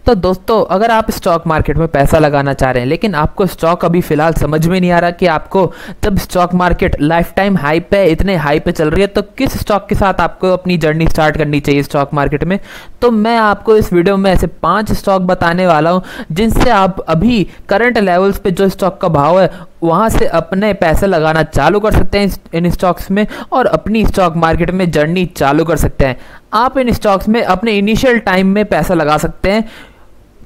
तो दोस्तों, अगर आप स्टॉक मार्केट में पैसा लगाना चाह रहे हैं लेकिन आपको स्टॉक अभी फ़िलहाल समझ में नहीं आ रहा कि आपको, जब stock market life time high पे, इतने हाई पे चल रही है, तो किस स्टॉक के साथ आपको अपनी जर्नी स्टार्ट करनी चाहिए स्टॉक मार्केट में, तो मैं आपको इस वीडियो में ऐसे 5 स्टॉक बताने वाला हूं जिनसे आप अभी करंट लेवल्स पे जो स्टॉक का भाव है वहां से अपने पैसे लगाना चालू कर सकते हैं इन स्टॉक्स में और अपनी स्टॉक मार्केट में जर्नी चालू कर सकते हैं। आप इन स्टॉक्स में अपने इनिशियल टाइम में पैसा लगा सकते हैं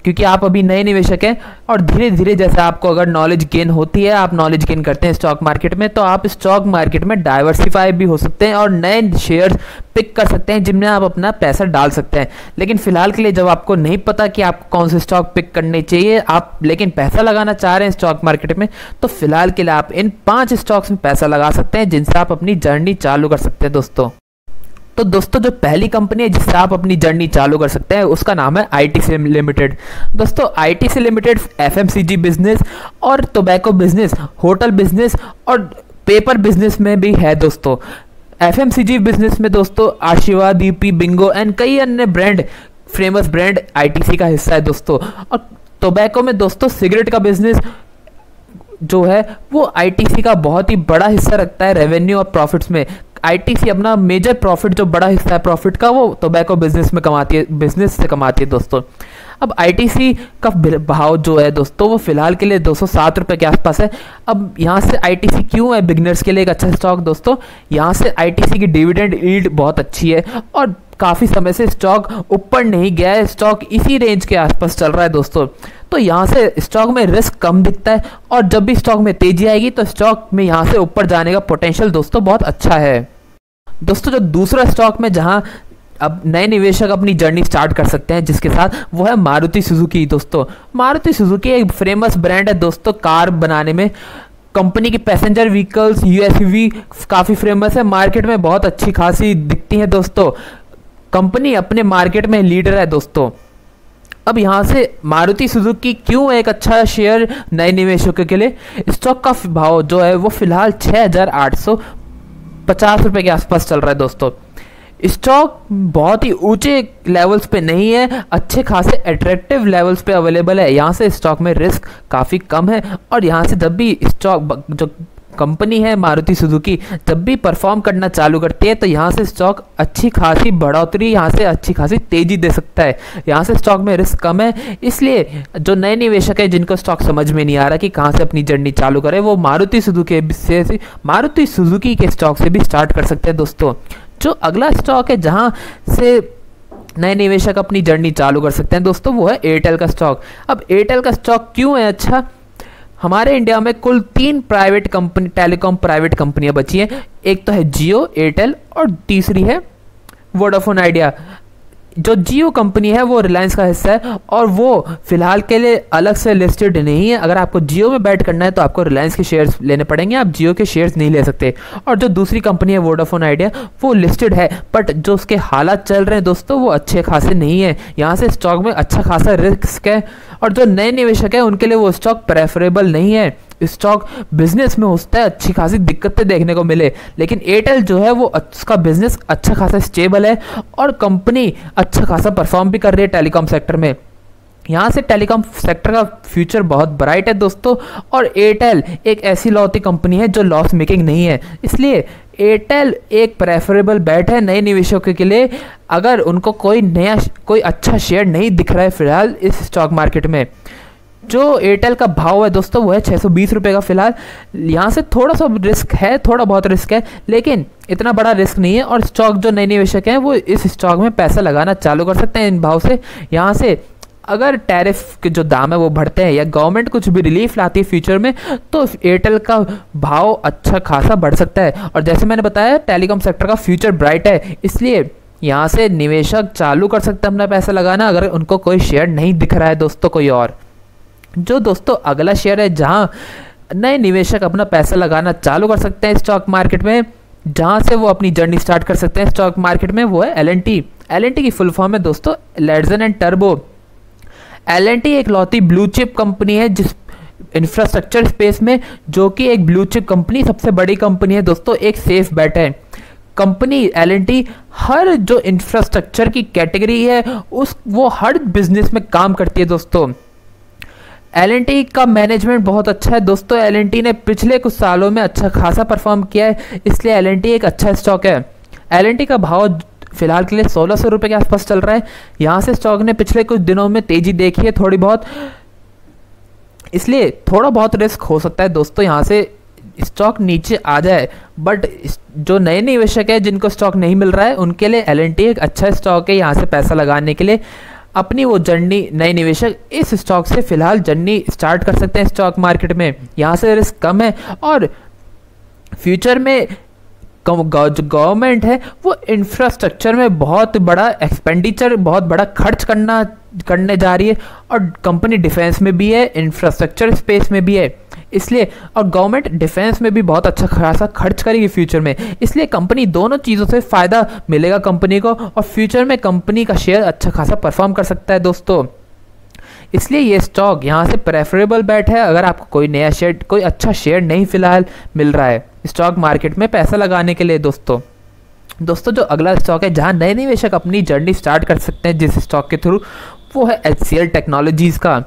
क्योंकि आप अभी नए निवेशक हैं और धीरे धीरे जैसे आपको अगर नॉलेज गेन होती है, आप नॉलेज गेन करते हैं स्टॉक मार्केट में, तो आप स्टॉक मार्केट में डाइवर्सिफाई भी हो सकते हैं और नए शेयर्स पिक कर सकते हैं जिनमें आप अपना पैसा डाल सकते हैं। लेकिन फिलहाल के लिए जब आपको नहीं पता कि आपको कौन से स्टॉक पिक करने चाहिए, आप लेकिन पैसा लगाना चाह रहे हैं स्टॉक मार्केट में, तो फिलहाल के लिए आप इन 5 स्टॉक्स में पैसा लगा सकते हैं जिनसे आप अपनी जर्नी चालू कर सकते हैं। तो दोस्तों जो पहली कंपनी है जिससे आप अपनी जर्नी चालू कर सकते हैं उसका नाम है आईटीसी लिमिटेड। दोस्तों आईटीसी लिमिटेड एफएमसीजी बिजनेस और टोबैको बिजनेस, होटल बिजनेस और पेपर बिजनेस में भी है। दोस्तों एफएमसीजी बिजनेस में दोस्तों आशीर्वाद, यूपी, बिंगो एंड कई अन्य ब्रांड, फेमस ब्रांड आईटीसी का हिस्सा है दोस्तों। और टोबैको में दोस्तों सिगरेट का बिजनेस जो है वो आईटीसी का बहुत ही बड़ा हिस्सा रखता है रेवेन्यू और प्रॉफिट्स में। आईटीसी अपना मेजर प्रॉफिट, जो बड़ा हिस्सा है प्रॉफिट का, वो टोबैको बिजनेस में कमाती है, बिजनेस से कमाती है दोस्तों। अब आईटीसी का भाव जो है दोस्तों वो फिलहाल के लिए 207 रुपये के आसपास है। अब यहाँ से आईटीसी क्यों है बिगनर्स के लिए एक अच्छा स्टॉक दोस्तों, यहाँ से आईटीसी की डिविडेंड यील्ड बहुत अच्छी है और काफ़ी समय से स्टॉक ऊपर नहीं गया है, स्टॉक इसी रेंज के आसपास चल रहा है दोस्तों। तो यहाँ से स्टॉक में रिस्क कम दिखता है और जब भी स्टॉक में तेजी आएगी तो स्टॉक में यहाँ से ऊपर जाने का पोटेंशियल दोस्तों बहुत अच्छा है। दोस्तों जो दूसरा स्टॉक में जहाँ अब नए निवेशक अपनी जर्नी स्टार्ट कर सकते हैं जिसके साथ, वो है मारुति सुजुकी। दोस्तों मारुति सुजुकी एक फेमस ब्रांड है दोस्तों कार बनाने में। कंपनी की पैसेंजर व्हीकल्स, यूएसयूवी काफ़ी फेमस है, मार्केट में बहुत अच्छी खासी दिखती है दोस्तों। कंपनी अपने मार्केट में लीडर है दोस्तों। अब यहाँ से मारुति सुजुकी क्यों एक अच्छा शेयर नए निवेशकों के लिए, स्टॉक का भाव जो है वो फिलहाल 6,850 रुपये के आसपास चल रहा है दोस्तों। स्टॉक बहुत ही ऊंचे लेवल्स पे नहीं है, अच्छे खासे अट्रैक्टिव लेवल्स पे अवेलेबल है। यहाँ से स्टॉक में रिस्क काफ़ी कम है और यहाँ से जब भी स्टॉक, जो कंपनी है मारुति सुजुकी, जब भी परफॉर्म करना चालू करती है तो यहाँ से स्टॉक अच्छी खासी बढ़ोतरी, यहाँ से अच्छी खासी तेजी दे सकता है। यहाँ से स्टॉक में रिस्क कम है, इसलिए जो नए निवेशक है जिनको स्टॉक समझ में नहीं आ रहा कि कहाँ से अपनी जर्नी चालू करें, वो मारुति सुजुकी के स्टॉक से भी स्टार्ट कर सकते हैं दोस्तों। जो अगला स्टॉक है जहाँ से नए निवेशक अपनी जर्नी चालू कर सकते हैं दोस्तों, वो है एयरटेल का स्टॉक। अब एयरटेल का स्टॉक क्यों है अच्छा, हमारे इंडिया में कुल 3 प्राइवेट कंपनी, टेलीकॉम प्राइवेट कंपनियां बची हैं। एक तो है जियो, एयरटेल और तीसरी है वोडाफोन आइडिया। जो जियो कंपनी है वो रिलायंस का हिस्सा है और वो फिलहाल के लिए अलग से लिस्टेड नहीं है। अगर आपको जियो में बैट करना है तो आपको रिलायंस के शेयर्स लेने पड़ेंगे, आप जियो के शेयर्स नहीं ले सकते। और जो दूसरी कंपनी है वोडाफोन आइडिया, वो लिस्टेड है बट जो उसके हालात चल रहे हैं दोस्तों वो अच्छे खासे नहीं है। यहाँ से स्टॉक में अच्छा खासा रिस्क है और जो नए निवेशक है उनके लिए वो स्टॉक प्रेफरेबल नहीं है। स्टॉक बिजनेस में होता है अच्छी खासी दिक्कतें देखने को मिले, लेकिन एयरटेल जो है वो उसका बिजनेस अच्छा खासा स्टेबल है और कंपनी अच्छा खासा परफॉर्म भी कर रही है टेलीकॉम सेक्टर में। यहाँ से टेलीकॉम सेक्टर का फ्यूचर बहुत ब्राइट है दोस्तों और एयरटेल एक ऐसी लौती कंपनी है जो लॉस मेकिंग नहीं है, इसलिए एयरटेल एक प्रेफरेबल बैट है नए निवेशकों के लिए अगर उनको कोई अच्छा शेयर नहीं दिख रहा है फिलहाल इस स्टॉक मार्केट में। जो एयरटेल का भाव है दोस्तों वो है 620 रुपये का फिलहाल। यहाँ से थोड़ा सा रिस्क है, थोड़ा बहुत रिस्क है, लेकिन इतना बड़ा रिस्क नहीं है और स्टॉक जो नए निवेशक हैं वो इस स्टॉक में पैसा लगाना चालू कर सकते हैं इन भाव से। यहाँ से अगर टैरिफ के जो दाम है वो बढ़ते हैं या गवर्नमेंट कुछ भी रिलीफ लाती है फ्यूचर में तो एयरटेल का भाव अच्छा खासा बढ़ सकता है। और जैसे मैंने बताया टेलीकॉम सेक्टर का फ्यूचर ब्राइट है, इसलिए यहाँ से निवेशक चालू कर सकते हैं अपना पैसा लगाना अगर उनको कोई शेयर नहीं दिख रहा है दोस्तों कोई और। जो दोस्तों अगला शेयर है जहाँ नए निवेशक अपना पैसा लगाना चालू कर सकते हैं स्टॉक मार्केट में, जहाँ से वो अपनी जर्नी स्टार्ट कर सकते हैं स्टॉक मार्केट में, वो है एल&टी। एल&टी की फुल फॉर्म है दोस्तों लार्सन एंड टर्बो। एल&टी एक लौती ब्लू चिप कंपनी है जिस इंफ्रास्ट्रक्चर स्पेस में, जो कि एक ब्लू चिप कंपनी सबसे बड़ी कंपनी है दोस्तों, एक सेफ बेट है। कंपनी एल&टी हर जो इंफ्रास्ट्रक्चर की कैटेगरी है उस वो हर बिजनेस में काम करती है दोस्तों। L&T का मैनेजमेंट बहुत अच्छा है दोस्तों। L&T ने पिछले कुछ सालों में अच्छा खासा परफॉर्म किया है, इसलिए L&T एक अच्छा स्टॉक है। L&T का भाव फिलहाल के लिए 1600 रुपये के आसपास चल रहा है। यहाँ से स्टॉक ने पिछले कुछ दिनों में तेजी देखी है थोड़ी बहुत, इसलिए थोड़ा बहुत रिस्क हो सकता है दोस्तों यहाँ से स्टॉक नीचे आ जाए। बट जो नए निवेशक है जिनको स्टॉक नहीं मिल रहा है उनके लिए L&T एक अच्छा स्टॉक है यहाँ से पैसा लगाने के लिए। अपनी वो जर्नी नए निवेशक इस स्टॉक से फिलहाल जर्नी स्टार्ट कर सकते हैं स्टॉक मार्केट में। यहाँ से रिस्क कम है और फ्यूचर में जो गवर्नमेंट है वो इंफ्रास्ट्रक्चर में बहुत बड़ा एक्सपेंडिचर, बहुत बड़ा खर्च करने जा रही है। और कंपनी डिफेंस में भी है, इंफ्रास्ट्रक्चर स्पेस में भी है, इसलिए और गवर्नमेंट डिफेंस में भी बहुत अच्छा खासा खर्च करेगी फ्यूचर में, इसलिए कंपनी दोनों चीज़ों से फ़ायदा मिलेगा कंपनी को और फ्यूचर में कंपनी का शेयर अच्छा खासा परफॉर्म कर सकता है दोस्तों। इसलिए ये स्टॉक यहाँ से प्रेफरेबल बैट है अगर आपको कोई नया शेयर, कोई अच्छा शेयर नहीं फिलहाल मिल रहा है स्टॉक मार्केट में पैसा लगाने के लिए दोस्तों। जो अगला स्टॉक है जहाँ नए निवेशक अपनी जर्नी स्टार्ट कर सकते हैं जिस स्टॉक के थ्रू, वो है HCL टेक्नोलॉजीज़ का।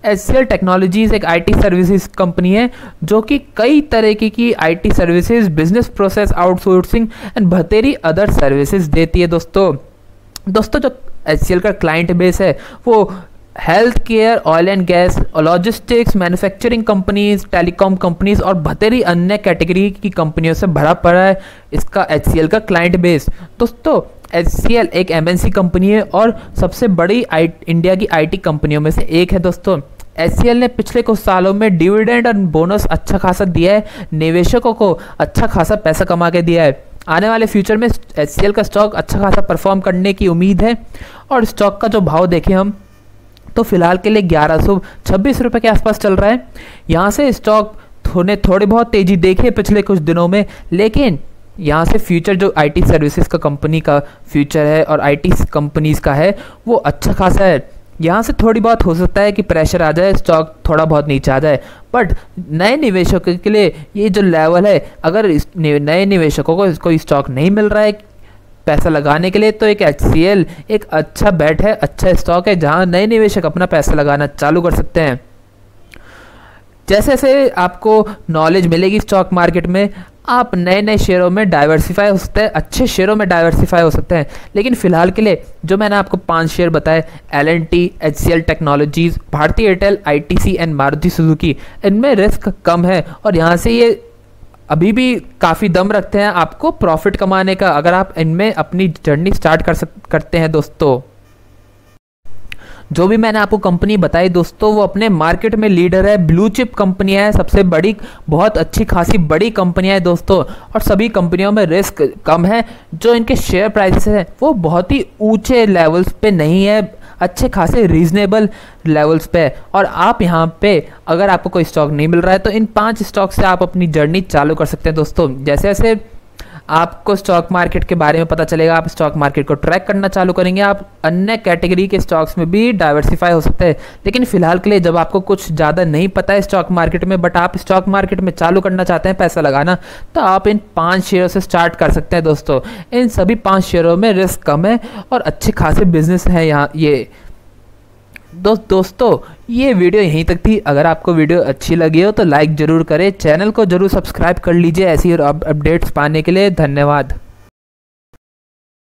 HCL टेक्नोलॉजीज़ एक IT सर्विसेज कंपनी है जो कि कई तरीके की IT services, business process outsourcing and बतेरी अदर सर्विसेज देती है दोस्तों। जो HCL का क्लाइंट बेस है वो health care, oil and gas, logistics, manufacturing companies, telecom companies और बतेरी अन्य कैटेगरी की कंपनियों से भरा पड़ा है इसका HCL का क्लाइंट बेस। दोस्तों HCL एक MNC कंपनी है और सबसे बड़ी इंडिया की IT कंपनियों में से एक है दोस्तों। HCL ने पिछले कुछ सालों में डिविडेंड और बोनस अच्छा खासा दिया है, निवेशकों को अच्छा खासा पैसा कमा के दिया है। आने वाले फ्यूचर में HCL का स्टॉक अच्छा खासा परफॉर्म करने की उम्मीद है। और स्टॉक का जो भाव देखें हम तो फिलहाल के लिए 1126 रुपये के आसपास चल रहा है। यहाँ से स्टॉक थोड़ी बहुत तेज़ी देखी है पिछले कुछ दिनों में, लेकिन यहाँ से फ्यूचर जो IT सर्विसेज का कंपनी का फ्यूचर है और IT कंपनीज का है वो अच्छा खासा है। यहाँ से थोड़ी बहुत हो सकता है कि प्रेशर आ जाए, स्टॉक थोड़ा बहुत नीचे आ जाए, बट नए निवेशकों के लिए ये जो लेवल है, अगर नए निवेशकों को कोई स्टॉक नहीं मिल रहा है पैसा लगाने के लिए तो एक HCL एक अच्छा बैट है, अच्छा स्टॉक है जहाँ नए निवेशक अपना पैसा लगाना चालू कर सकते हैं। जैसे जैसे आपको नॉलेज मिलेगी स्टॉक मार्केट में, आप नए नए शेयरों में डाइवर्सिफाई हो सकते हैं, अच्छे शेयरों में डाइवर्सिफाई हो सकते हैं। लेकिन फिलहाल के लिए जो मैंने आपको 5 शेयर बताए, L&T, HCL technologies, Bharti Airtel, ITC and Maruti Suzuki, इनमें रिस्क कम है और यहाँ से ये अभी भी काफ़ी दम रखते हैं आपको प्रॉफिट कमाने का अगर आप इनमें अपनी जर्नी स्टार्ट करते हैं दोस्तों। जो भी मैंने आपको कंपनी बताई दोस्तों वो अपने मार्केट में लीडर है, ब्लू चिप कंपनियां है, सबसे बड़ी, बहुत अच्छी खासी बड़ी कंपनियां हैं दोस्तों। और सभी कंपनियों में रिस्क कम है। जो इनके शेयर प्राइसेस हैं वो बहुत ही ऊंचे लेवल्स पे नहीं है, अच्छे खासे रीजनेबल लेवल्स पे। और आप यहाँ पे अगर आपको कोई स्टॉक नहीं मिल रहा है तो इन 5 स्टॉक से आप अपनी जर्नी चालू कर सकते हैं दोस्तों। जैसे जैसे आपको स्टॉक मार्केट के बारे में पता चलेगा, आप स्टॉक मार्केट को ट्रैक करना चालू करेंगे, आप अन्य कैटेगरी के स्टॉक्स में भी डाइवर्सिफाई हो सकते हैं। लेकिन फिलहाल के लिए जब आपको कुछ ज़्यादा नहीं पता है स्टॉक मार्केट में, बट आप स्टॉक मार्केट में चालू करना चाहते हैं पैसा लगाना, तो आप इन 5 शेयरों से स्टार्ट कर सकते हैं दोस्तों। इन सभी 5 शेयरों में रिस्क कम है और अच्छे खासे बिजनेस हैं यहाँ ये। दोस्तों ये वीडियो यहीं तक थी। अगर आपको वीडियो अच्छी लगी हो तो लाइक ज़रूर करें, चैनल को ज़रूर सब्सक्राइब कर लीजिए ऐसी और अपडेट्स पाने के लिए। धन्यवाद।